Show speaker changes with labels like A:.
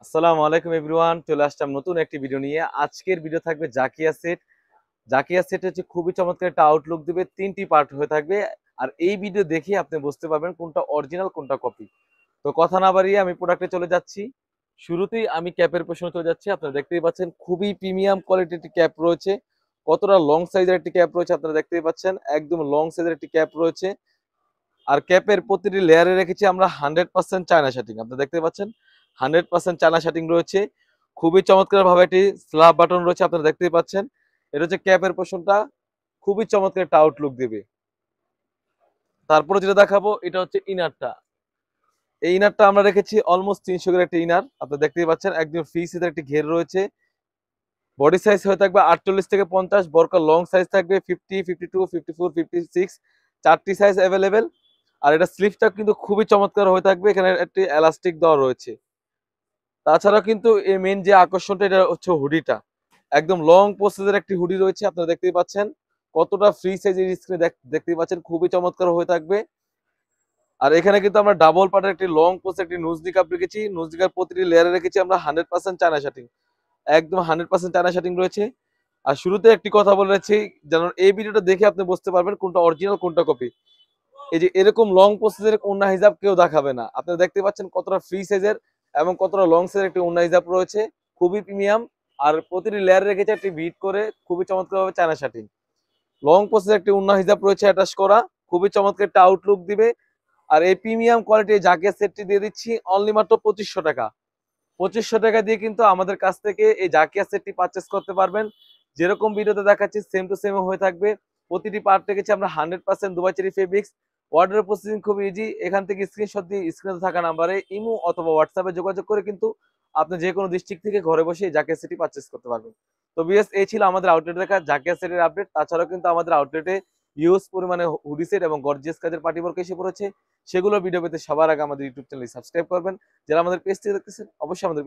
A: আসসালামু আলাইকুম এভরিওয়ান, চলে আসলাম নতুন একটি ভিডিও নিয়ে। আজকের ভিডিও থাকবে জাকিয়া সেট। জাকিয়া সেট হচ্ছে খুবই চমৎকার একটা আউটলুক দিবে, তিনটি পার্ট হয়ে থাকবে। আর এই ভিডিও দেখে আপনি বুঝতে পারবেন কোনটা অরিজিনাল কোনটা কপি। তো কথা না বাড়িয়ে আমি প্রোডাক্টে চলে যাচ্ছি। শুরুতেই আমি ক্যাপের পেছনে চলে যাচ্ছি। আপনারা দেখতেই পাচ্ছেন খুবই প্রিমিয়াম কোয়ালিটির একটি ক্যাপ রয়েছে। কতটা লং সাইজের একটি ক্যাপ রয়েছে আপনারা দেখতেই পাচ্ছেন, একদম লং সাইজের একটি ক্যাপ রয়েছে। আর ক্যাপের প্রতিটি লেয়ারে রেখেছি আমরা 100% চায়না শার্টিং। আপনারা দেখতে পাচ্ছেন 100% চায়না শার্টিং রয়েছে। খুবই চমৎকার ভাবে একটি স্ল্যাব বাটন রয়েছে, আপনারা দেখতেই পাচ্ছেন। এটা হচ্ছে ক্যাপের পোর্শনটা, খুবই চমৎকার একটা আউটলুক দিবে। তারপরে যেটা দেখাবো এটা হচ্ছে ইনারটা। এই ইনারটা আমরা রেখেছি অলমোস্ট 300 গ্রেড একটা ইনার। আপনারা দেখতেই পাচ্ছেন একদম ফ্রি সাইজের একটি ঘের রয়েছে। বডি সাইজ হয়ে থাকবে 48 থেকে 50, বরকা লং সাইজ থাকবে 50, 52, 54, 56, চারটি সাইজ অ্যাভেলেবেল। আর এটা স্লিভটা কিন্তু খুবই চমৎকার হয়ে থাকবে, এখানে একটি এলাস্টিক দেওয়া রয়েছে। তাছাড়াও কিন্তু এই মেন যে আকর্ষণটা এটা হচ্ছে হুডিটা, একদম লং প্রসেসের একটি হুডি রয়েছে। আপনারা দেখতেই পাচ্ছেন কতটা ফ্রি সাইজের স্ক্রিনে দেখতেই পাচ্ছেন, খুবই চমৎকার হয়ে থাকবে। আর এখানে কিন্তু আমরা ডাবল পার্টের একটি লং প্রসেস একটি নোজ কাপ রেখেছি। নোজ কাপ প্রতিটি লেয়ারে রেখেছি আমরা 100% চায়না শার্টিং, একদম 100% চায়না শার্টিং রয়েছে। আর শুরুতে একটি কথা বলে রাখছি, যেন এই ভিডিওটা দেখে আপনি বুঝতে পারবেন কোনটা অরিজিনাল কোনটা কপি। এই যে এরকম লং প্রসেসের ওন্না হিজাব কেউ দেখাবে না। আপনারা দেখতে পাচ্ছেন কতটা ফ্রি সাইজের এবং কতটা লং সাইজের একটি ওন্না হিজাব রয়েছে, খুবই প্রিমিয়াম। আর প্রতিটি লেয়ার রেখেছে একটি বিট করে, খুবই চমৎকার ভাবে চায়না শার্টিং। লং প্রসেসের একটি ওন্না হিজাব রয়েছে অ্যাটাচ করা, খুবই চমৎকার একটা আউটলুক দিবে। আর এই প্রিমিয়াম কোয়ালিটির জাকিয়া সেটটি দিয়ে দিচ্ছি অনলি মাত্র 2500 টাকা। 2500 টাকা দিয়ে কিন্তু আমাদের কাছ থেকে এই জাকিয়া সেটটি পারচেস করতে পারবেন। যেরকম ভিডিওতে দেখাচ্ছি সেম টু সেম হয়ে থাকবে। প্রতিটি পার্ট রেখেছি আমরা 100% Dubai cherry fabrics. Order processing খুব ইজি। এখান থেকে স্ক্রিনশট দিয়ে স্ক্রিনে থাকা নাম্বারে ইমো অথবা হোয়াটসঅ্যাপে যোগাযোগ করে কিন্তু আপনি যে কোনো ডিস্ট্রিক্ট থেকে ঘরে বসে এই জাকিয়া সেটটি পারচেস করতে পারবেন। তো বিএস এই ছিল আমাদের আউটলেট দেখা জাকিয়া সেটের আপডেট। তাছাড়াও কিন্তু আমাদের আউটলেটে ইউজ পরিমাণে হুডি সেট এবং গর্জিয়াস কাজের পার্টি ওয়ার্ক এসে পড়েছে। সেগুলো ভিডিও পেতে সবার আগে আমাদের ইউটিউব চ্যানেল সাবস্ক্রাইব করবেন। যারা আমাদের পেজটি দেখতেছেন অবশ্যই আমাদের